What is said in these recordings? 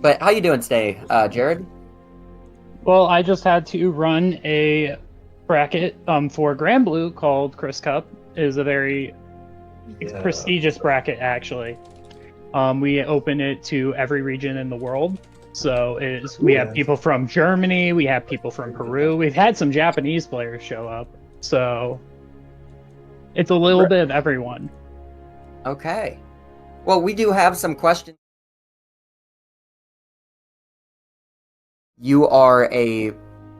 But how you doing today, Jared? Well, I just had to run a bracket for Grand Blue called Chris Cup. It is a very prestigious bracket, actually. We open it to every region in the world. So we have people from Germany, we have people from Peru, we've had some Japanese players show up. So it's a little bit of everyone. Okay. Well, we do have some questions. You are a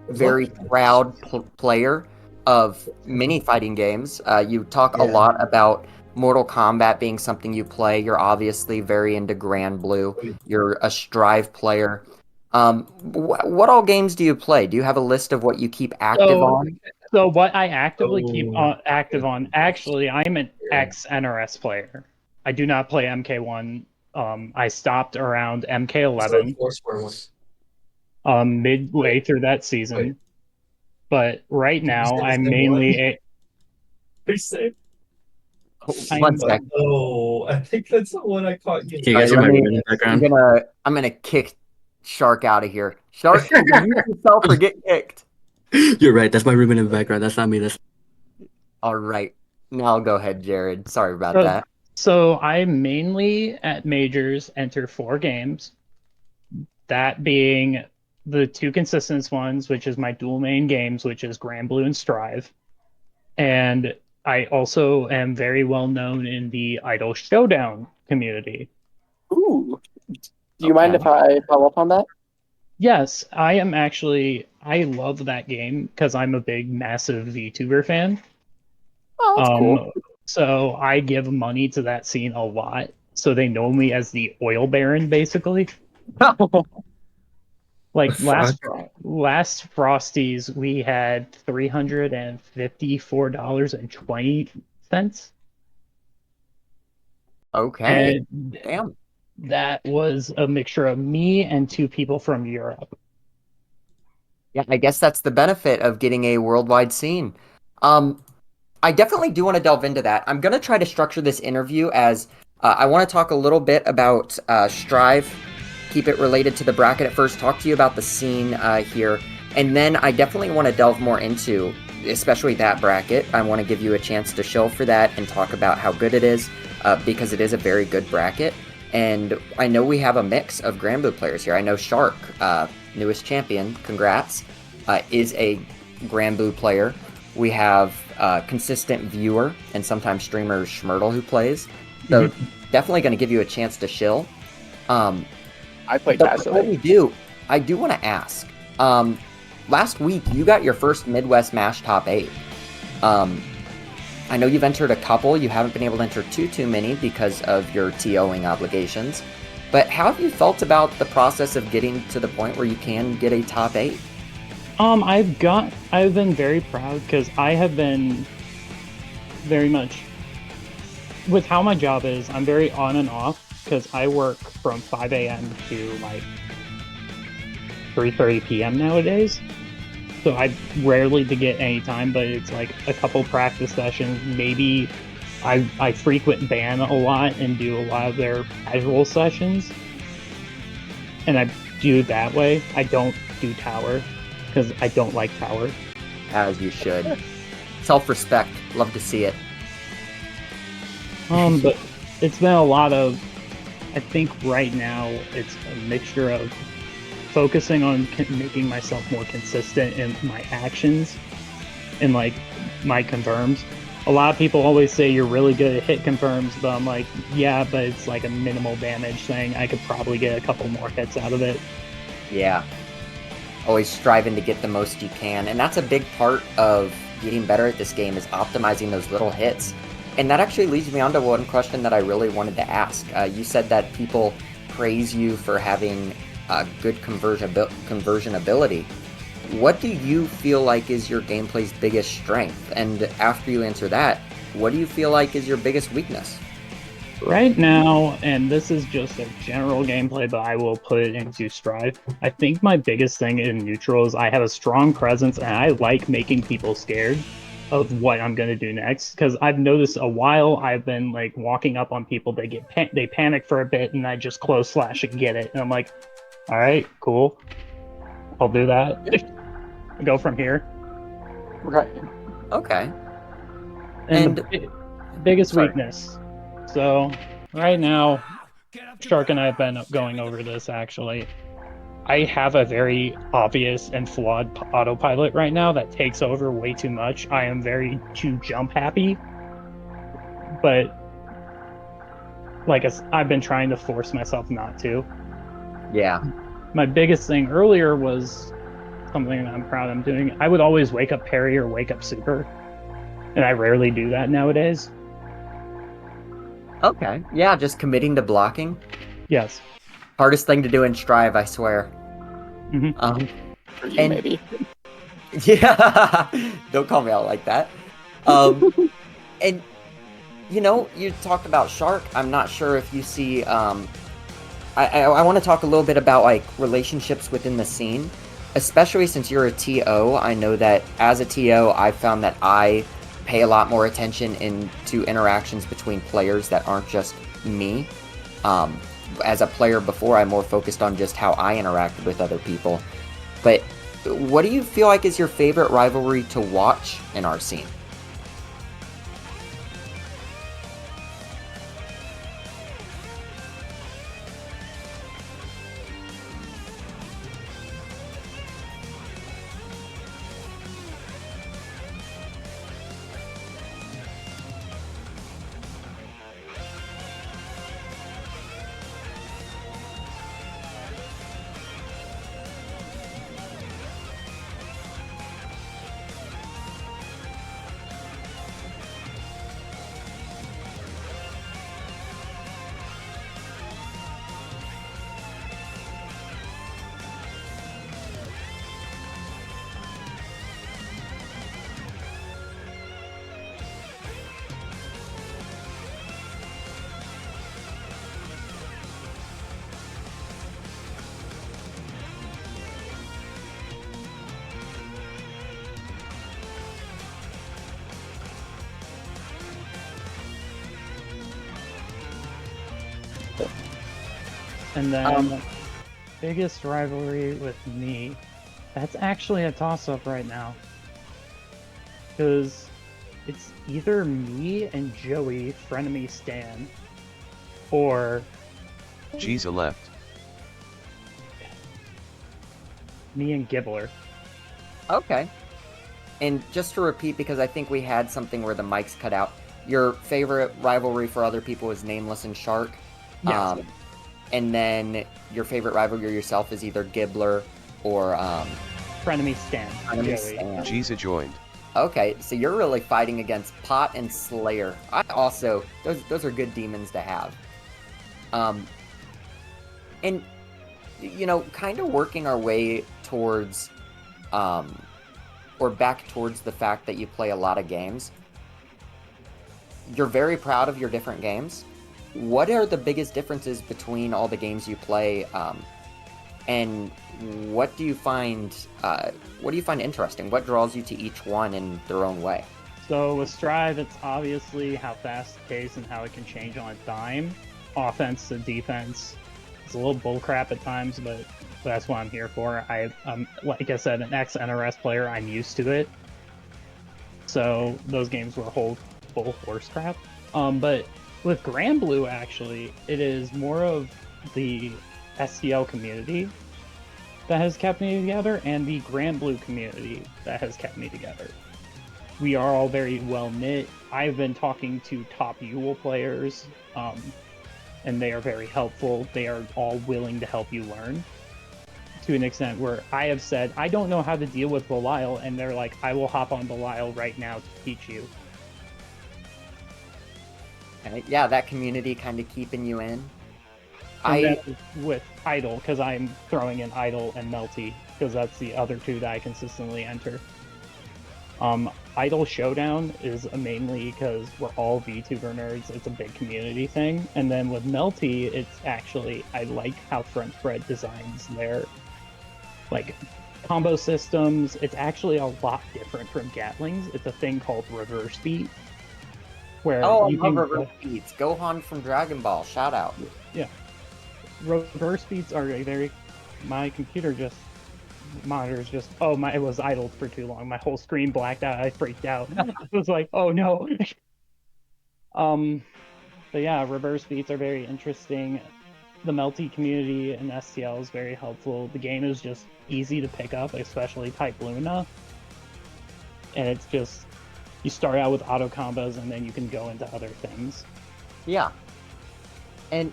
very proud player of many fighting games. You talk a lot about Mortal Kombat being something you play. You're obviously very into Grand Blue. You're a Strive player. What all games do you play? Do you have a list of what you keep active on? So what I actively keep active on, actually, I'm an ex-NRS player. I do not play MK1. I stopped around MK11, midway through that season. But right now, I'm mainly a. One second. I think that's the one I caught you. Can you guys hear my ribbon in the background? I'm gonna kick Shark out of here. Shark, you yourself or get kicked. You're right. That's my ribbon in the background. That's not me. That's All right. Now go ahead, Jared. Sorry about that. So I mainly at majors enter 4 games. That being the 2 consistent ones, which is my dual main games, which is Grand Blue and Strive. And I also am very well known in the Idol Showdown community. Ooh. Do you mind if I follow up on that? Yes, I am actually. I love that game because I'm a big, massive VTuber fan. Oh, that's cool. So I give money to that scene a lot. So they know me as the oil baron, basically. Like last Frosties, we had $354.20. Okay. And damn. That was a mixture of me and 2 people from Europe. Yeah, I guess that's the benefit of getting a worldwide scene. I definitely do want to delve into that. I'm going to try to structure this interview as I want to talk a little bit about Strive, keep it related to the bracket at first, talk to you about the scene here, and then I definitely want to delve more into, especially that bracket. I want to give you a chance to show for that and talk about how good it is, because it is a very good bracket. And I know we have a mix of Grand Blue players here. I know Shark, newest champion, congrats, is a Grand Blue player. We have consistent viewer and sometimes streamer Schmurtle who plays. So definitely going to give you a chance to shill. I played passively. Before we do, I do want to ask. Last week, you got your first Midwest Mash Top 8. I know you've entered a couple. You haven't been able to enter too many because of your TOing obligations. But how have you felt about the process of getting to the point where you can get a top 8? I've been very proud because I have been very much with how my job is. I'm very on and off because I work from 5 a.m. to like 3:30 p.m. nowadays. So I rarely to get any time, but it's like a couple practice sessions. Maybe I frequent ban a lot and do a lot of their casual sessions, and I do it that way. I don't do tower because I don't like tower. As you should. Self-respect. Love to see it. But it's been a lot of. I think right now it's a mixture of focusing on making myself more consistent in my actions and like my confirms. A lot of people always say you're really good at hit confirms, but I'm like, yeah, but it's like a minimal damage thing. I could probably get a couple more hits out of it. Yeah. Always striving to get the most you can. And that's a big part of getting better at this game is optimizing those little hits. And that actually leads me on to one question that I really wanted to ask. You said that people praise you for having good conversion ability. What do you feel like is your gameplay's biggest strength? And after you answer that, what do you feel like is your biggest weakness? Right now, and this is just a general gameplay, but I will put it into Strive. I think my biggest thing in neutral is I have a strong presence and I like making people scared. of what I'm gonna do next, because I've noticed a while I've been like walking up on people, they panic for a bit, and I just close slash and get it, and I'm like, all right, cool, I'll do that. Go from here. Right. Okay. And And the biggest sorry. weakness. So right now, Shark and I have been going over this actually. I have a very obvious and flawed autopilot right now that takes over way too much. I am very too jump happy, but like I've been trying to force myself not to. Yeah. My biggest thing earlier was something that I'm proud I'm doing. I would always wake up parry or wake up super, and I rarely do that nowadays. Okay. Yeah, just committing to blocking. Yes. Hardest thing to do in Strive, I swear. Hmm. Um, For you, and maybe. yeah, don't call me out like that. Um, and you talked about Shark. I'm not sure if you see. I want to talk a little bit about like relationships within the scene, especially since you're a TO. I know that as a TO, I've found that I pay a lot more attention into interactions between players that aren't just me. Um, as a player before, I'm more focused on just how I interact with other people. But what do you feel like is your favorite rivalry to watch in our scene? And Um, then biggest rivalry with me. That's actually a toss-up right now. Because it's either me and Joey, frenemy Stan, or Giza left. me and Gibbler. okay. And just to repeat, because I think we had something where the mics cut out, your favorite rivalry for other people is Nameless and Shark. Yes. And then your favorite rivalry yourself is either Gibbler or Frenemy Stan. Enemy Joey. Stan. Giza joined. Okay, so you're really fighting against Pot and Slayer. I also those are good demons to have. And kind of working our way towards or back towards the fact that you play a lot of games. You're very proud of your different games. What are the biggest differences between all the games you play, and what do you find interesting? What draws you to each one in their own way? So with Strive, it's obviously how fast it is and how it can change on a dime, offense to defense. It's a little bullcrap at times, but that's what I'm here for. I'm like I said, an ex-NRS player. I'm used to it. So those games were full horse crap. But with Grand Blue, actually, it is more of the STL community that has kept me together, and the Grand Blue community that has kept me together. We are all very well knit. I've been talking to top Yule players, and they are very helpful. They are all willing to help you learn to an extent where I have said, I don't know how to deal with Belial, and they're like, I will hop on Belial right now to teach you. Okay, yeah, that community kind of keeping you in. And then with Idol, because I'm throwing in Idol and Melty, because that's the other two that I consistently enter. Idol Showdown is mainly because we're all VTuber nerds. It's a big community thing. And then with Melty, it's actually, I like how French Bread designs their, like, combo systems. It's actually a lot different from Gatlings. It's a thing called reverse beat, where Oh, I you love can reverse beats. Gohan from Dragon Ball. Shout out. yeah, reverse beats are a very. My computer just monitors just it was idled for too long. My whole screen blacked out. I freaked out. I was like, oh no. But yeah, reverse beats are very interesting. The Melty community and STL is very helpful. The game is just easy to pick up, especially Type Luna. And it's just, you start out with auto combos and then you can go into other things. Yeah. And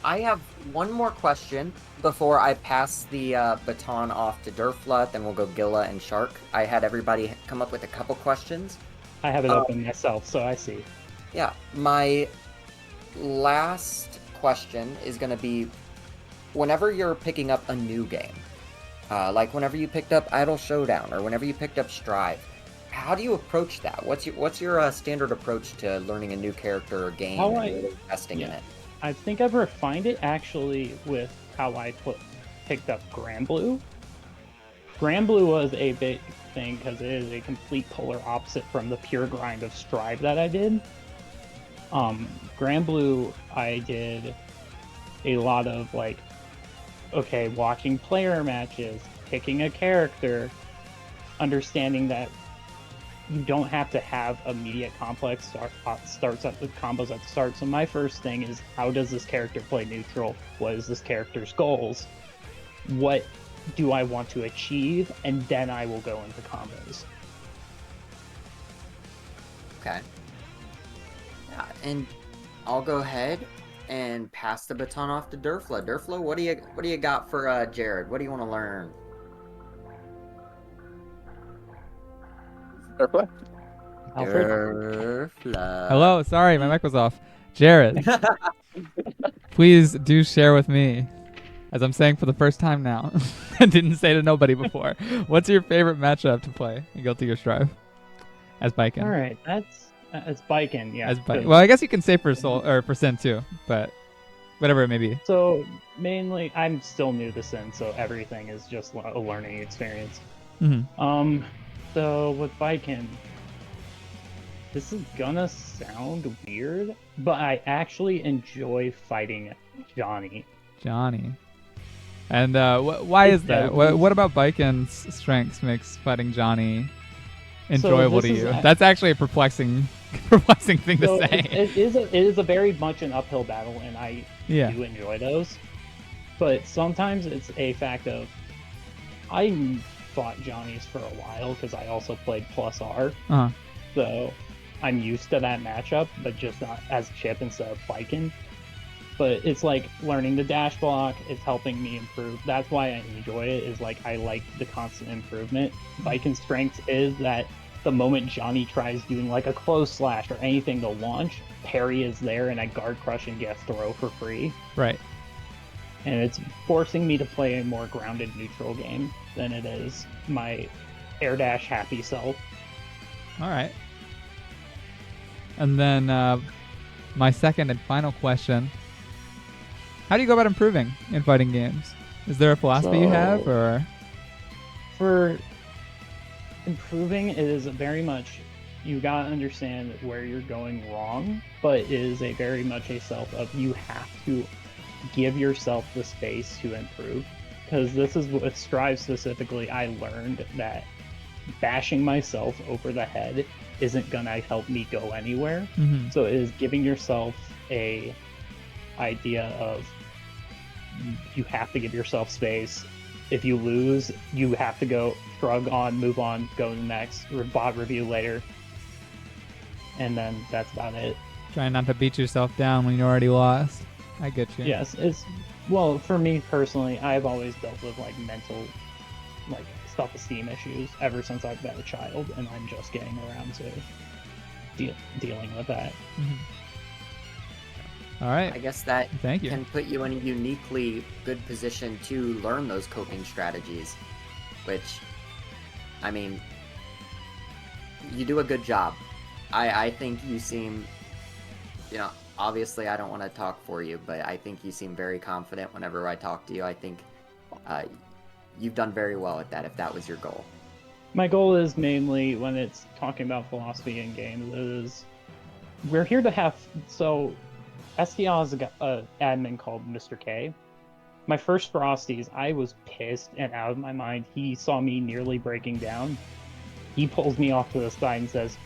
I have one more question before I pass the baton off to Durfla, then we'll go Gilla and Shark. I had everybody come up with a couple questions. I have it open myself, so I see. Yeah, my last question is going to be, whenever you're picking up a new game, like whenever you picked up Idle Showdown or whenever you picked up Strive, how do you approach that? What's your standard approach to learning a new character or game and really investing in it? I think I've refined it actually with how I picked up Granblue. Granblue was a big thing because it is a complete polar opposite from the pure grind of Strive that I did. Granblue, I did a lot of like, okay, watching player matches, picking a character, understanding that you don't have to have immediate complex starts at the combos at the start. So my first thing is, how does this character play neutral? What is this character's goals? What do I want to achieve? And then I will go into combos. Okay. Yeah, and I'll go ahead and pass the baton off to Durfla. Durfla, what do you got for Jared? What do you want to learn? Durfla? Alfred? Durfla. Hello, sorry, my mic was off. Jared, please do share with me, as I'm saying for the first time now. I didn't say to nobody before. What's your favorite matchup to play in Guilty Gear Strive as Biken? All right, that's Biken, yeah. As Biken. Well, I guess you can say for Soul or for Sin too, but whatever it may be. So mainly, I'm still new to Sin, so everything is just a learning experience. Mm-hmm. So with Biken, this is gonna sound weird, but I actually enjoy fighting Johnny. Johnny. And why is that? What about Biken's strengths makes fighting Johnny enjoyable to you? That's actually a perplexing thing to say. It is a very much an uphill battle, and I do enjoy those. But sometimes it's a fact of, I fought Johnny's for a while because I also played plus R. So I'm used to that matchup, but just not as Chip instead of Biken. But it's like learning the dash block. It's helping me improve. That's why I enjoy it, is like I like the constant improvement. Biken's strength is that the moment Johnny tries doing like a close slash or anything to launch, parry is there and I guard crush and get throw for free. Right. And it's forcing me to play a more grounded neutral game than it is my air dash happy self. All right. And then my second and final question: how do you go about improving in fighting games? Is there a philosophy you have, or? For improving, it is very much, you gotta understand where you're going wrong, but it is a very much a self of, you have to give yourself the space to improve. Because this is what Strive specifically, I learned that bashing myself over the head isn't gonna help me go anywhere. So it is giving yourself a idea of, you have to give yourself space. If you lose, you have to go shrug on, move on, go to the next, bot review later. And then that's about it. Trying not to beat yourself down when you already lost. I get you. Yes, well, for me personally, I've always dealt with like mental, like self-esteem issues ever since I've been a child, and I'm just getting around to dealing with that. All right. I guess that Thank you. can put you in a uniquely good position to learn those coping strategies, which, I mean, you do a good job. I think you seem, obviously I don't want to talk for you, but I think you seem very confident whenever I talk to you. I think you've done very well at that if that was your goal. My goal is mainly when it's talking about philosophy in games is we're here to have STL has a admin called Mr. K. My first Frosties, I was pissed and out of my mind. He saw me nearly breaking down. He pulls me off to the side and says,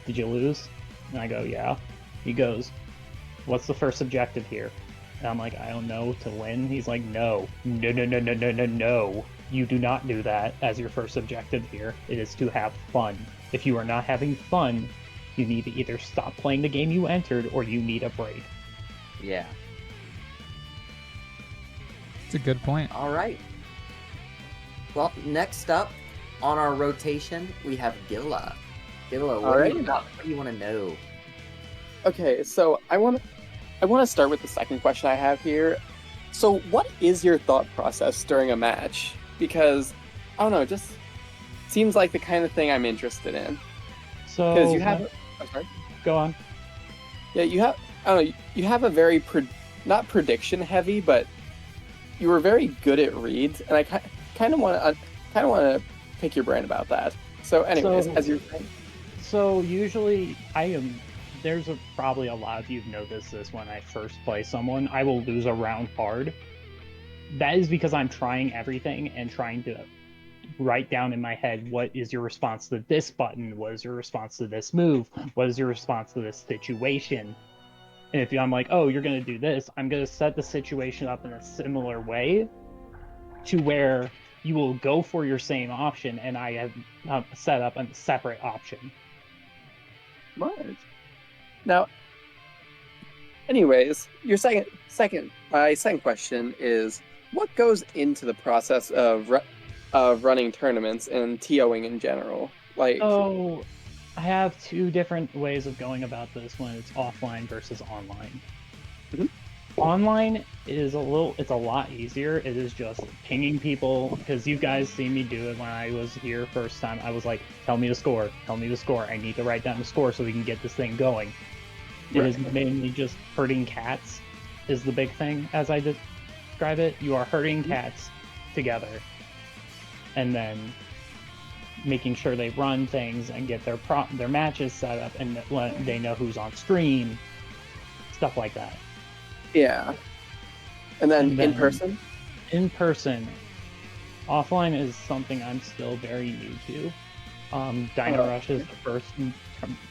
"Did you lose?" And I go, "Yeah." He goes, "What's the first objective here?" And I'm like, "I don't know, to win." He's like, No. You do not do that as your first objective here. It is to have fun. If you are not having fun, you need to either stop playing the game you entered or you need a break." Yeah. It's a good point. All right. Well, next up on our rotation, we have Gilla. Gilla, what do you want to know? Okay, so I want to start with the second question I have here. So, what is your thought process during a match? Because I don't know, it just seems like the kind of thing I'm interested in. So Because you have, I'm sorry. go on. Yeah, you have. I don't know. You have a very not prediction heavy, but you were very good at reads, and I kind of want to pick your brain about that. So, anyways, as you're saying. So usually there's probably a lot of you've noticed this when I first play someone. I will lose a round hard. That is because I'm trying everything and trying to write down in my head what is your response to this button, what is your response to this move, what is your response to this situation. And if I'm like, oh, you're going to do this, I'm going to set the situation up in a similar way to where you will go for your same option, and I have set up a separate option. Right. Now, anyways, my second question is, what goes into the process of running tournaments and TOing in general? Like, So I have two different ways of going about this when it's offline versus online. Mhm. Online is it's a lot easier. It is just pinging people, because you guys see me do it when I was here first time. I was like, tell me the score, I need to write down the score so we can get this thing going. It is mainly just herding cats is the big thing, as I describe it. You are herding cats together, and then making sure they run things and get their matches set up, and they know who's on stream, stuff like that. yeah. And then in person? In person, offline is something I'm still very new to. Dino Rush is the first.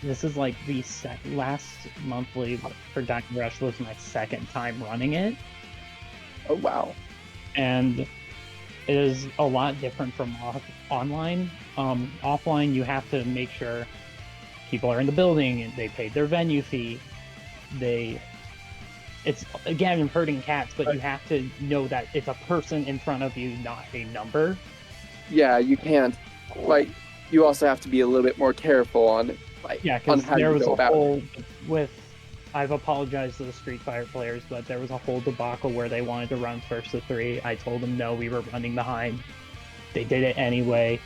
This is like the last monthly for Dino Rush was my second time running it. Oh, wow. And it is a lot different from online. Offline, you have to make sure people are in the building and they paid their venue fee. It's again herding cats, but you have to know that it's a person in front of you, not a number. Yeah, you can't. Like, you also have to be a little bit more careful on Because how there you was go a about whole it. I've apologized to the Street Fighter players, but there was a whole debacle where they wanted to run first to 3. I told them no, we were running behind. They did it anyway.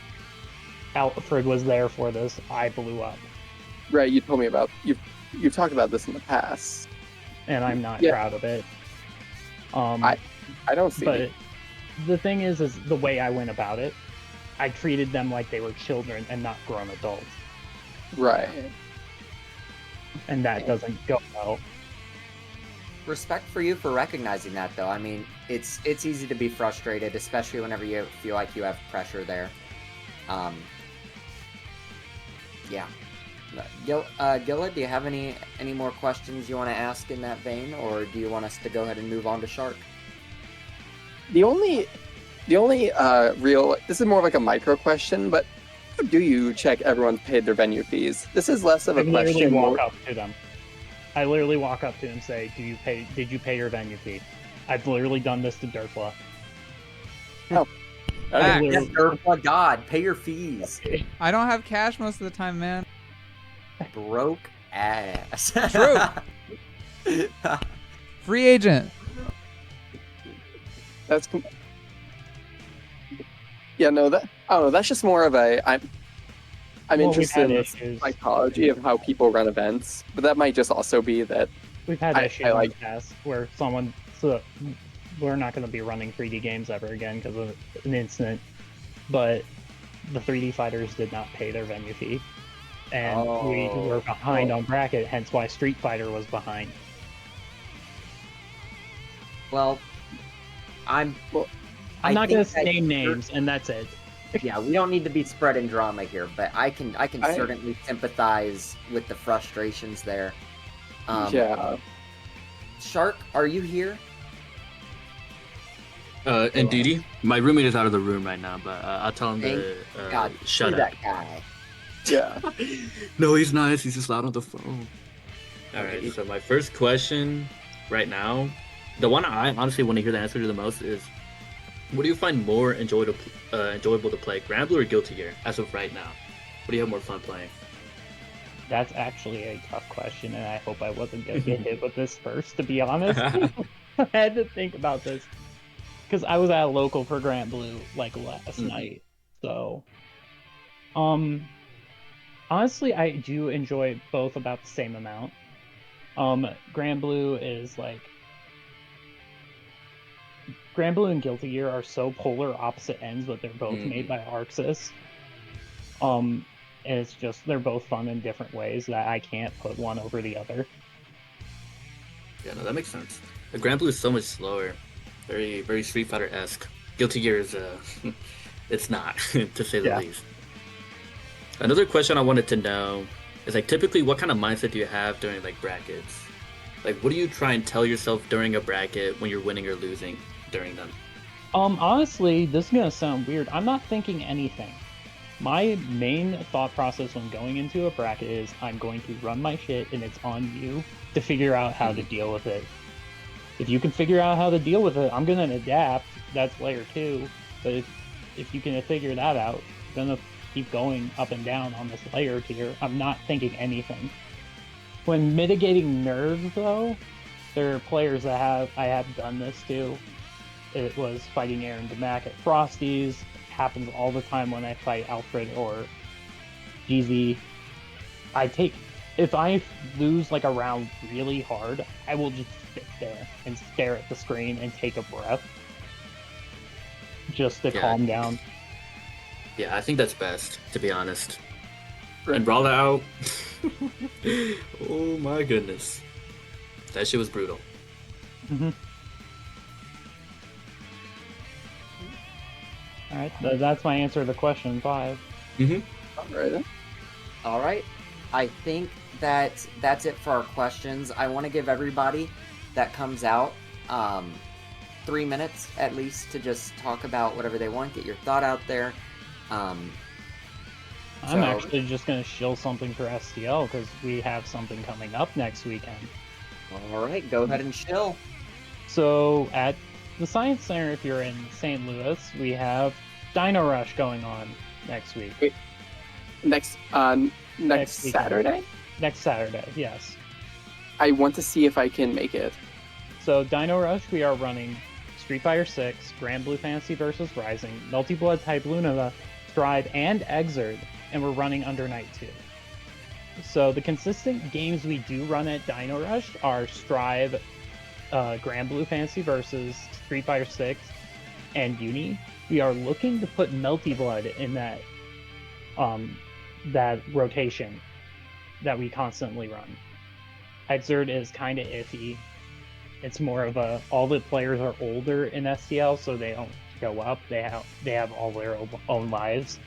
Alfred was there for this. I blew up. Right, you told me about you've talked about this in the past. And I'm not proud of it. I don't see but it. The thing is the way I went about it, I treated them like they were children and not grown adults. Right. And that doesn't go well. Respect for you for recognizing that, though. I mean, it's easy to be frustrated, especially whenever you feel like you have pressure there. Yeah. Gilla, do you have any more questions you want to ask in that vein, or do you want us to go ahead and move on to Shark? The only real, this is more like a micro question, but how do you check everyone's paid their venue fees? This is less of a question. I literally walk up to them. I literally walk up to them and say, did you pay your venue fee? I've literally done this to Dirtla. Oh. Yes, Dirtla, God, pay your fees. I don't have cash most of the time, man. Broke ass. True. Free agent. That's yeah, no, that I don't know. That's just more of I'm interested in the psychology of how people run events, but that might just also be that we've had issues in the past where we're not going to be running 3D games ever again because of an incident. But the 3D fighters did not pay their venue fee, and we were behind on bracket. Hence why Street Fighter was behind. Well, I'm I'm not going to that name you're- names, and that's it. Yeah, we don't need to be spreading drama here, but I can certainly sympathize with the frustrations there. Yeah. Shark, are you here? Indeedy, my roommate is out of the room right now, but I'll tell him to God, shut screw up. that guy. Yeah. No, he's nice. He's just loud on the phone. All right. So my first question right now, the one I honestly want to hear the answer to the most is, what do you find more enjoyable to play, Granblue or Guilty Gear, as of right now? What do you have more fun playing? That's actually a tough question, and I hope I wasn't going to get hit with this first, to be honest. I had to think about this. Because I was at a local for Granblue, like, last night. So, honestly, I do enjoy both about the same amount. Granblue is, like... Granblue and Guilty Gear are so polar opposite ends, but they're both made by Arxis. And it's just, they're both fun in different ways that I can't put one over the other. Yeah, no, that makes sense. The Granblue is so much slower, very, very Street Fighter-esque. Guilty Gear is, it's not, to say the least. Another question I wanted to know is, like, typically, what kind of mindset do you have during, like, brackets? Like, what do you try and tell yourself during a bracket when you're winning or losing during them? Honestly, this is gonna sound weird. I'm not thinking anything. My main thought process when going into a bracket is I'm going to run my shit and it's on you to figure out how to deal with it. If you can figure out how to deal with it, I'm gonna adapt. That's layer 2. But if you can figure that out, I'm gonna keep going up and down on this layer tier. I'm not thinking anything. When mitigating nerves, though, there are players that I have done this to. It was fighting Aaron DeMac at Frosty's. It happens all the time when I fight Alfred or GZ. If I lose like a round really hard, I will just sit there and stare at the screen and take a breath just to calm down. Yeah, I think that's best, to be honest. And Brawl Out. Oh my goodness. That shit was brutal. Alright, that's my answer to the question 5. All right. I think that's it for our questions. I want to give everybody that comes out 3 minutes at least to just talk about whatever they want, get your thought out there. I'm actually just going to shill something for STL because we have something coming up next weekend. All right, go ahead and shill. So at the Science Center, if you're in St. Louis, we have Dino Rush going on next week. Wait, next Saturday? Next Saturday, yes. I want to see if I can make it. So Dino Rush, we are running Street Fighter 6, Granblue Fantasy vs. Rising, Melty Blood Type Luna, Strive, and Exerd, and we're running Under Night 2. So the consistent games we do run at Dino Rush are Strive, Granblue Fantasy vs. Street Fighter 6, and Uni. We are looking to put Melty Blood in that rotation that we constantly run. Exerd is kind of iffy. It's more of all the players are older in STL, so they don't show up. They have all their own lives.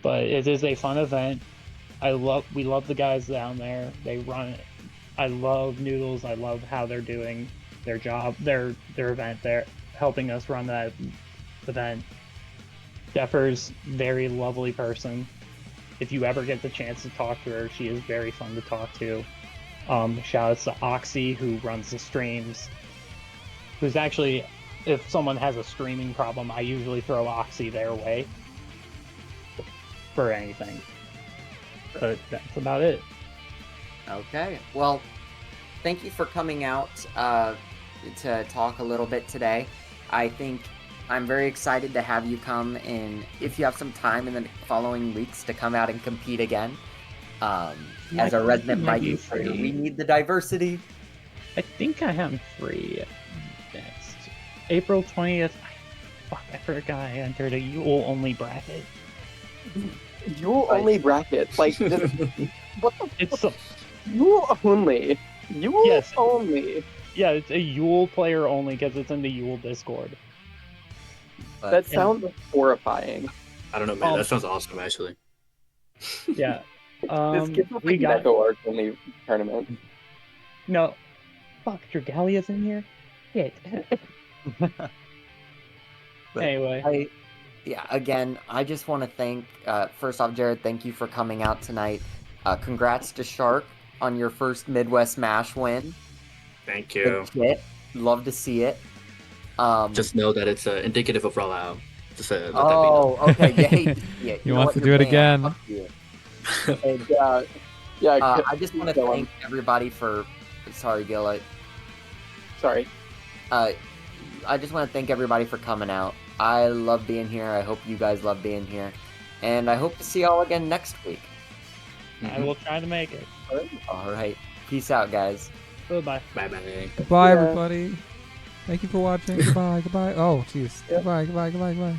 But it is a fun event. We love the guys down there. They run it. I love Noodles. I love how they're doing their job, their event. They're helping us run that event. Deffer's very lovely person. If you ever get the chance to talk to her, she is very fun to talk to. Shout outs to Oxy, who runs the streams. Who's actually, if someone has a streaming problem, I usually throw Oxy their way for anything. But that's about it. Okay. Well, thank you for coming out to talk a little bit today. I think I'm very excited to have you come in, if you have some time in the following weeks, to come out and compete again. As a resident Mighty player, we need the diversity. I think I am free next April 20th. Fuck, I forgot I entered a Yule only bracket. Yule only bracket. Like, this, what the It's fuck? Yule only. Yule Yes. only. yeah, it's a Yule player only because it's in the Yule Discord. But That sounds horrifying. I don't know, man. Um, That sounds awesome, actually. Yeah. This gives us We like got Neko Arc only tournament. no. Fuck, Dragalia's in here. Shit. But Anyway, yeah, again, I just want to thank, first off, Jared, thank you for coming out tonight. Congrats to Shark on your first Midwest MASH win. Thank Good you. shit. Love to see it. Just know that it's indicative of rollout. Just let that be Oh, known. okay. You hate to see it. He You know wants what? to You're do it banned. again. Fuck you. And yeah, I just want to go on. thank everybody for. Sorry, Gil. Sorry. I just want to thank everybody for coming out. I love being here. I hope you guys love being here. And I hope to see y'all again next week. I will try to make it. All right. Peace out, guys. Goodbye. Bye-bye. Goodbye, Yeah. everybody. Thank you for watching. Goodbye. Goodbye. Oh, jeez. Yeah. Goodbye. Goodbye. Goodbye. Goodbye.